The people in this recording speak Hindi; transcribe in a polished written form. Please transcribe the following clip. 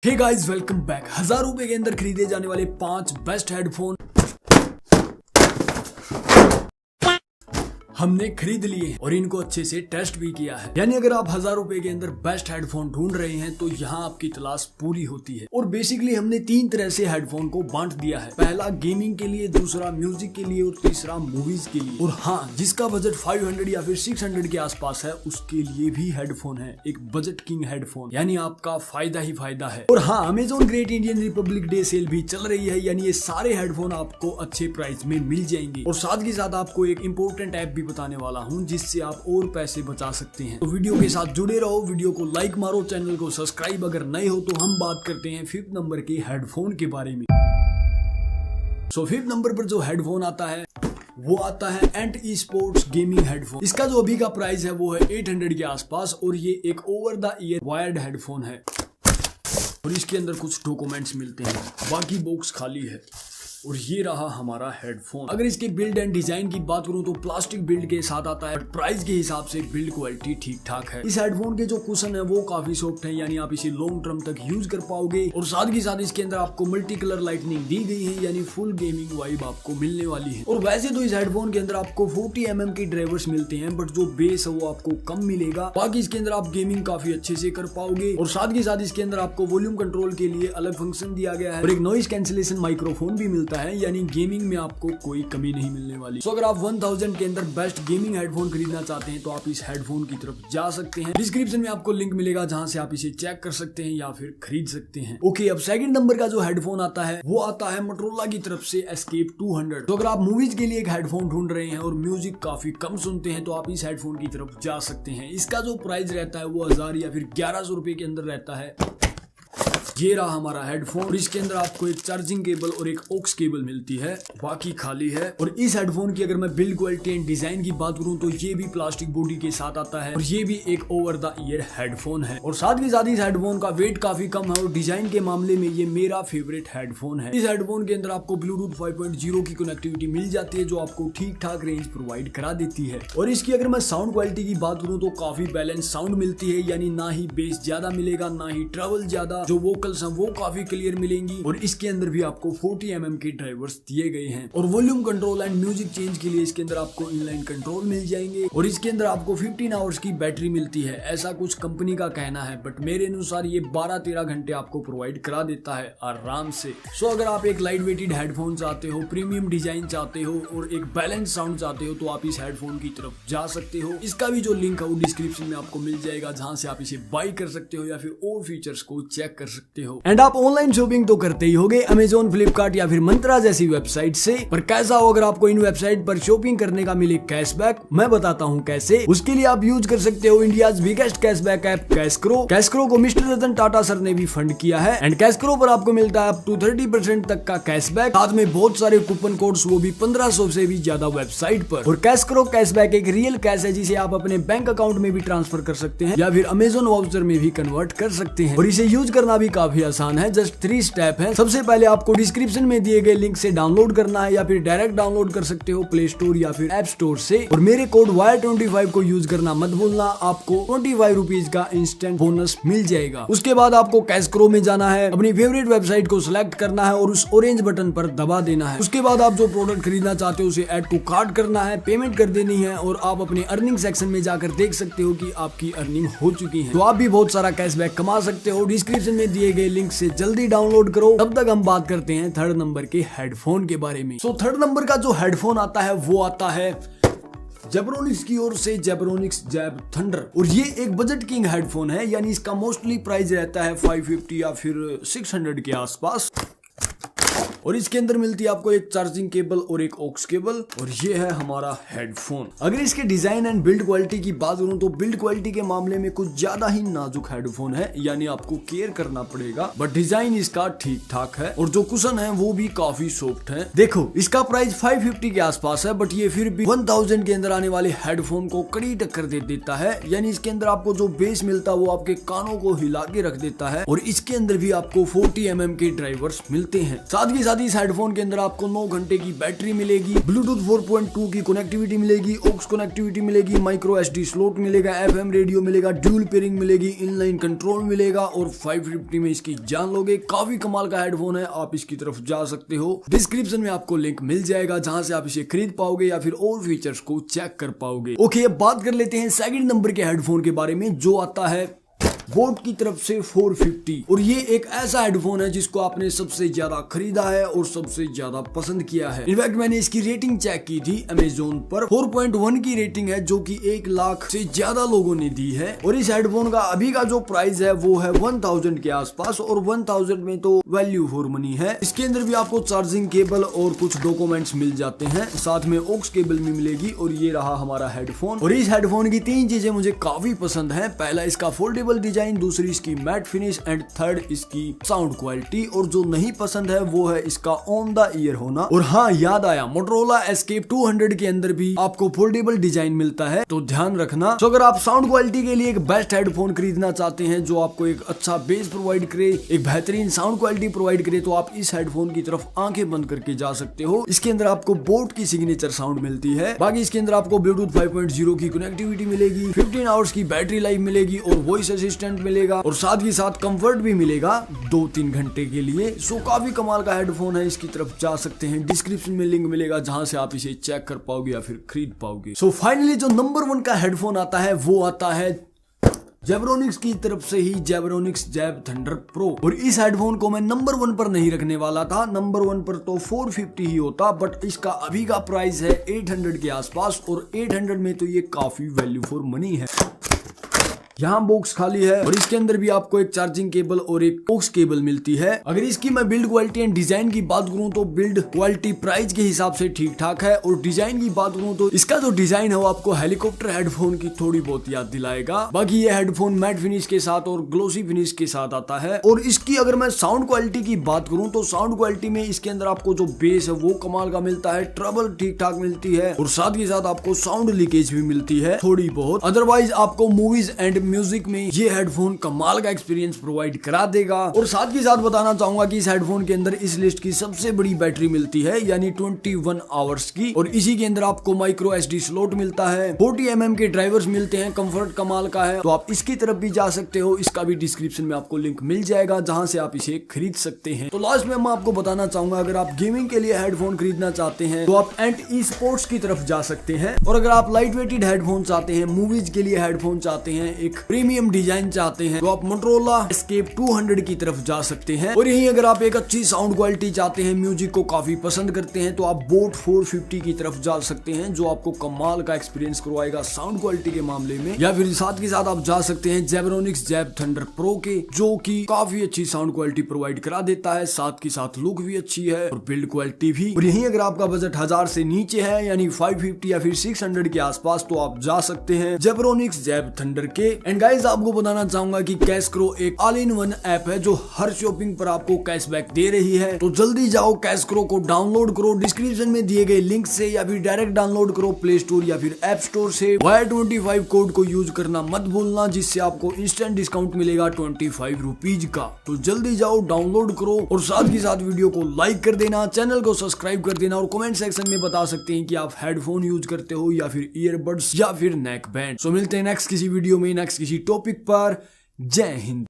Hey guys, welcome back. 1000 रुपए के अंदर खरीदे जाने वाले 5 बेस्ट हेडफोन हमने खरीद लिए और इनको अच्छे से टेस्ट भी किया है। यानी अगर आप 1000 रुपए के अंदर बेस्ट हेडफोन ढूंढ रहे हैं तो यहाँ आपकी तलाश पूरी होती है। और बेसिकली हमने 3 तरह से हेडफोन को बांट दिया है। पहला गेमिंग के लिए, दूसरा म्यूजिक के लिए और तीसरा मूवीज के लिए। और हाँ, जिसका बजट 500 या फिर 600 के आसपास है उसके लिए भी हेडफोन है, एक बजट किंग हेडफोन। यानी आपका फायदा ही फायदा है। और हाँ, Amazon Great Indian Republic Day sale भी चल रही है, यानी ये सारे हेडफोन आपको अच्छे प्राइस में मिल जाएंगे। और साथ ही साथ आपको एक इंपॉर्टेंट ऐप भी बताने वाला हूं जिससे आप और पैसे बचा सकते हैं। तो वीडियो के साथ जुड़े रहो, वीडियो को लाइक मारो, चैनल को सब्सक्राइब अगर नए हो। तो हम बात करते हैं 5th नंबर के हेडफोन के बारे में। सो 5th नंबर पर जो हेडफोन आता है वो आता है एंट स्पोर्ट्स गेमिंग हेडफोन। इसका जो अभी का प्राइस है वो है 800 के आसपास और ये एक over the year wired headphone है। और इसके अंदर कुछ डॉक्यूमेंट्स मिलते हैं, बाकी बॉक्स खाली है। और ये रहा हमारा हेडफोन। अगर इसके बिल्ड एंड डिजाइन की बात करूं तो प्लास्टिक बिल्ड के साथ आता है। प्राइस के हिसाब से बिल्ड क्वालिटी ठीक ठाक है। इस हेडफोन के जो कुशन है वो काफी सॉफ्ट है, यानी आप इसे लॉन्ग टर्म तक यूज कर पाओगे। और साथ ही साथ इसके अंदर आपको मल्टी कलर लाइटनिंग दी गई है, यानी फुल गेमिंग वाइब आपको मिलने वाली है। और वैसे तो इस हेडफोन के अंदर आपको 40 mm के ड्राइवर्स मिलते हैं, बट जो बेस है वो आपको कम मिलेगा। बाकी इसके अंदर आप गेमिंग काफी अच्छे से कर पाओगे। और साथ ही साथ इसके अंदर आपको वॉल्यूम कंट्रोल के लिए अलग फंक्शन दिया गया है और एक नॉइज कैंसिलेशन माइक्रोफोन भी मिलता है, यानी गेमिंग में आपको कोई कमी नहीं मिलने वाली। तो अगर आप 1000 के अंदर बेस्ट गेमिंग हेडफोन खरीदना चाहते हैं तो आप इस हेडफोन की तरफ जा सकते हैं। डिस्क्रिप्शन में आपको लिंक मिलेगा जहां से आप इसे चेक कर सकते हैं या फिर खरीद सकते हैं। ओके, अब 2nd नंबर का जो हेडफोन आता है वो आता है मोटोरोला की तरफ से एस्केप 200। तो अगर आप मूवीज के लिए एक हेडफोन ढूंढ रहे हैं और म्यूजिक काफी कम सुनते हैं तो आप इस हेडफोन की तरफ जा सकते हैं। इसका जो प्राइस रहता है वो 1000 या फिर 1100 रुपए के अंदर रहता है। ये रहा हमारा हेडफोन और इसके अंदर आपको एक चार्जिंग केबल और एक ऑक्स केबल मिलती है, बाकी खाली है। और इस हेडफोन की अगर मैं बिल्ड क्वालिटी एंड डिजाइन की बात करूं तो ये भी प्लास्टिक बॉडी के साथ आता है और ये भी एक ओवर द ईयर हेडफोन है। और साथ ही साथ इस हेडफोन का वेट काफी कम है और डिजाइन के मामले में ये मेरा फेवरेट हेडफोन है। इस हेडफोन के अंदर आपको ब्लूटूथ 5.0 की कनेक्टिविटी मिल जाती है जो आपको ठीक ठाक रेंज प्रोवाइड करा देती है। और इसकी अगर मैं साउंड क्वालिटी की बात करूं तो काफी बैलेंस साउंड मिलती है, यानी ना ही बेस ज्यादा मिलेगा ना ही ट्रबल ज्यादा। जो वोकल्स हैं वो काफी क्लियर मिलेंगी। और इसके अंदर भी आपको 40 mm के ड्राइवर्स दिए गए हैं। और volume control and music change के लिए इसके अंदर आपको इनलाइन कंट्रोल मिल जाएंगे। और इसके अंदर आपको 15 आवर्स की बैटरी मिलती है, ऐसा कुछ कंपनी का कहना है, बट मेरे अनुसार ये 12-13 घंटे आपको प्रोवाइड करा देता है आराम से। सो अगर आप एक लाइट वेटेड हेडफोन चाहते हो, प्रीमियम डिजाइन चाहते हो और एक बैलेंस साउंड चाहते हो तो आप इस हेडफोन की तरफ जा सकते हो। इसका भी जो लिंक है वो डिस्क्रिप्शन में आपको मिल जाएगा, जहां से आप इसे बाय कर सकते हो या फिर और फीचर्स को चेक कर सकते हो। एंड आप ऑनलाइन शॉपिंग तो करते ही होगे अमेजॉन, फ्लिपकार्ट या फिर मंत्रा जैसी वेबसाइट से। पर कैसा हो अगर आपको इन वेबसाइट पर शॉपिंग करने का मिले कैशबैक? मैं बताता हूँ कैसे। उसके लिए आप यूज कर सकते हो इंडियाज बिगेस्ट कैशबैक ऐप कैशक्रो। कैशक्रो को मिस्टर रतन टाटा सर ने भी फंड किया है एंड कैशक्रो पर आपको मिलता है अप टू 30% तक का कैशबैक, साथ में बहुत सारे कूपन कोड्स, वो भी 1500 से भी ज्यादा वेबसाइट पर। और कैशक्रो कैशबैक एक रियल कैश है जिसे आप अपने बैंक अकाउंट में भी ट्रांसफर कर सकते हैं या फिर अमेजॉन वाउचर में भी कन्वर्ट कर सकते हैं। और इसे यूज करना भी काफी आसान है, जस्ट 3 स्टेप है। सबसे पहले आपको डिस्क्रिप्शन में दिए गए लिंक से डाउनलोड करना है या फिर डायरेक्ट डाउनलोड कर सकते हो प्ले स्टोर या फिर ऐप स्टोर से। और मेरे कोड YR25 को यूज करना मत भूलना, आपको 25 रुपीज का इंस्टेंट बोनस मिल जाएगा। उसके बाद आपको कैशक्रो में जाना है, अपनी फेवरेट वेबसाइट को सिलेक्ट करना है और उस ऑरेंज बटन पर दबा देना है। उसके बाद आप जो प्रोडक्ट खरीदना चाहते हो उसे ऐड टू कार्ट करना है, पेमेंट कर देनी है और आप अपने अर्निंग सेक्शन में जाकर देख सकते हो कि आपकी अर्निंग हो चुकी है। तो आप भी बहुत सारा कैशबैक कमा सकते हो। डिस्क्रिप्शन में दिए गए लिंक से जल्दी डाउनलोड करो। तब तक हम बात करते हैं 3rd नंबर के हेडफोन के बारे में। सो 3rd नंबर का जो हेडफोन आता है वो आता है जेब्रोनिक्स की ओर से जेब्रोनिक्स जैब थंडर। और ये एक बजट किंग हेडफोन है, यानी इसका मोस्टली प्राइस रहता है 550 या फिर 600 के आसपास। और इसके अंदर मिलती है आपको एक चार्जिंग केबल और एक ऑक्स केबल। और ये है हमारा हेडफोन। अगर इसके डिजाइन एंड बिल्ड क्वालिटी की बात करूं तो बिल्ड क्वालिटी के मामले में कुछ ज्यादा ही नाजुक हेडफोन है, यानी आपको केयर करना पड़ेगा, बट डिजाइन इसका ठीक ठाक है और जो कुशन है वो भी काफी सॉफ्ट है। देखो, इसका प्राइस 550 के आसपास है, बट ये फिर भी 1000 के अंदर आने वाले हेडफोन को कड़ी टक्कर दे देता है। यानी इसके अंदर आपको जो बेस मिलता है वो आपके कानों को हिला के रख देता है। और इसके अंदर भी आपको 40 mm के ड्राइवर्स मिलते हैं। साथ ही साथ साथ ही इस हेडफोन के अंदर आपको 9 घंटे की बैटरी मिलेगी, ब्लूटूथ 4.2 की कनेक्टिविटी मिलेगी, ऑक्स कनेक्टिविटी मिलेगी, माइक्रो SD स्लॉट मिलेगा, FM रेडियो मिलेगा, ड्यूल पेयरिंग मिलेगी, इनलाइन कंट्रोल मिलेगा और 550 में इसकी जान लोगे। काफी कमाल का हेडफोन है, आप इसकी तरफ जा सकते हो। डिस्क्रिप्शन में आपको लिंक मिल जाएगा जहां से आप इसे खरीद पाओगे या फिर और फीचर्स को चेक कर पाओगे। ओके, अब बात कर लेते हैं सेकंड नंबर के हेडफोन के बारे में जो आता है बोट की तरफ से 450। और ये एक ऐसा हेडफोन है जिसको आपने सबसे ज्यादा खरीदा है और सबसे ज्यादा पसंद किया है। इनफैक्ट मैंने इसकी रेटिंग चेक की थी अमेजोन पर, 4.1 की रेटिंग है जो कि 1 लाख से ज्यादा लोगों ने दी है। और इस हेडफोन का अभी का जो प्राइस है वो है 1000 के आसपास, और 1000 में तो वैल्यू फॉर मनी है। इसके अंदर भी आपको चार्जिंग केबल और कुछ डॉक्यूमेंट्स मिल जाते हैं, साथ में ऑक्स केबल भी मिलेगी। और ये रहा हमारा हेडफोन। और इस हेडफोन की 3 चीजें मुझे काफी पसंद है। पहला इसका फोल्डेबल डिजाइन, दूसरी इसकी मैट फिनिश एंड थर्ड इसकी साउंड क्वालिटी। और जो नहीं पसंद है वो है इसका ऑन द ईयर होना। और हाँ, याद आया, मोटोरोला एस्केप 200 के अंदर भी आपको फोल्डेबल डिजाइन मिलता है, तो ध्यान रखना। तो अगर आप साउंड क्वालिटी के लिए एक बेस्ट हेडफोन खरीदना चाहते हैं जो आपको एक अच्छा बेस प्रोवाइड करे, एक बेहतरीन साउंड क्वालिटी प्रोवाइड करे, तो आप इस हेडफोन की तरफ आंखें बंद करके जा सकते हो। इसके अंदर आपको बोट की सिग्नेचर साउंड मिलती है। बाकी इसके अंदर आपको ब्लूटूथ 5.0 की कनेक्टिविटी मिलेगी, 15 आवर्स की बैटरी लाइफ मिलेगी और वॉइस असिस्टेंट मिलेगा, और साथ ही साथ कंफर्ट भी मिलेगा 2-3 घंटे के लिए। सो काफी कमाल का हेडफोन है, इसकी तरफ जा सकते हैं। डिस्क्रिप्शन में लिंक मिलेगा जहां से आप इसे चेक कर पाओगे या फिर खरीद पाओगे। सो फाइनली जो नंबर 1 का हेडफोन आता है वो आता है जेब्रोनिक्स की तरफ से ही, जेब्रोनिक्स जैब थंडर प्रो। और इस हेडफोन को मैं नंबर 1 पर नहीं रखने वाला था, नंबर 1 पर तो 450 ही होता, बट इसका अभी का प्राइस है 800 के आसपास। और 800 में तो ये काफी वैल्यू फॉर मनी है। यहाँ बॉक्स खाली है और इसके अंदर भी आपको एक चार्जिंग केबल और एक ऑक्स केबल मिलती है। अगर इसकी मैं बिल्ड क्वालिटी एंड डिजाइन की बात करूँ तो बिल्ड क्वालिटी प्राइस के हिसाब से ठीक ठाक है, और डिजाइन की बात करूँ तो इसका जो डिजाइन है वो आपको हेलीकॉप्टर हेडफोन की थोड़ी बहुत याद दिलाएगा। बाकी ये हेडफोन मैट फिनिश के साथ और ग्लोसी फिनिश के साथ आता है। और इसकी अगर मैं साउंड क्वालिटी की बात करूँ तो साउंड क्वालिटी में इसके अंदर आपको जो बेस है वो कमाल का मिलता है, ट्रबल ठीक ठाक मिलती है, और साथ ही साथ आपको साउंड लीकेज भी मिलती है थोड़ी बहुत। अदरवाइज आपको मूवीज एंड म्यूजिक में ये हेडफोन कमाल का एक्सपीरियंस प्रोवाइड करा देगा। और साथ ही साथ बताना चाहूंगा कि इस हेडफोन के अंदर इस लिस्ट की सबसे बड़ी बैटरी मिलती है, यानी 21 आवर्स की। और इसी के अंदर आपको माइक्रो SD स्लॉट मिलता है, 40 mm के ड्राइवर्स मिलते हैं, कंफर्ट कमाल का है, तो आप इसकी तरफ भी जा सकते हो। इसका भी डिस्क्रिप्शन में आपको लिंक मिल जाएगा जहां से आप इसे खरीद सकते हैं। तो लास्ट में मैं आपको बताना चाहूंगा, अगर आप गेमिंग के लिए हेडफोन खरीदना चाहते हैं तो आप एंड ई स्पोर्ट्स की तरफ जा सकते हैं। और अगर आप लाइट वेटेड हेडफोन चाहते हैं, मूवीज के लिए हेडफोन चाहते हैं, एक प्रीमियम डिजाइन चाहते हैं, तो आप मोटोरोला एस्केप 200 की तरफ जा सकते हैं। और यहीं अगर आप एक अच्छी साउंड क्वालिटी चाहते हैं, म्यूजिक को काफी पसंद करते हैं, तो आप बोट 450 की तरफ जा सकते हैं, जो आपको कमाल का एक्सपीरियंस करवाएगा साउंड क्वालिटी के मामले में। या फिर साथ के साथ आप जा सकते हैं जेब्रोनिक्स जैब थंडर प्रो के, जो कि काफी अच्छी साउंड क्वालिटी प्रोवाइड करा देता है, साथ के साथ लुक भी अच्छी है और बिल्ड क्वालिटी भी। और यहीं अगर आपका बजट 1000 से नीचे है, यानी 550 या फिर 600 के आसपास, तो आप जा सकते हैं जेब्रोनिक्स जैब थंडर के। एंड गाइस, आपको बताना चाहूंगा कि कैशक्रो एक ऑल इन वन ऐप है जो हर शॉपिंग पर आपको कैशबैक दे रही है। तो जल्दी जाओ कैशक्रो को डाउनलोड करो, डिस्क्रिप्शन में दिए गए लिंक से, या फिर डायरेक्ट डाउनलोड करो प्ले स्टोर या फिर ऐप स्टोर से। YR25 कोड को यूज करना मत भूलना, जिससे आपको इंस्टेंट डिस्काउंट मिलेगा 25 रुपीज का। तो जल्दी जाओ डाउनलोड करो, और साथ ही साथ वीडियो को लाइक कर देना, चैनल को सब्सक्राइब कर देना, और कमेंट सेक्शन में बता सकते हैं कि आप हेडफोन यूज करते हो या फिर ईयरबड्स या फिर नेक बैंड। सो मिलते हैं नेक्स्ट किसी वीडियो में, नेक्स्ट किसी टॉपिक पर। जय हिंद।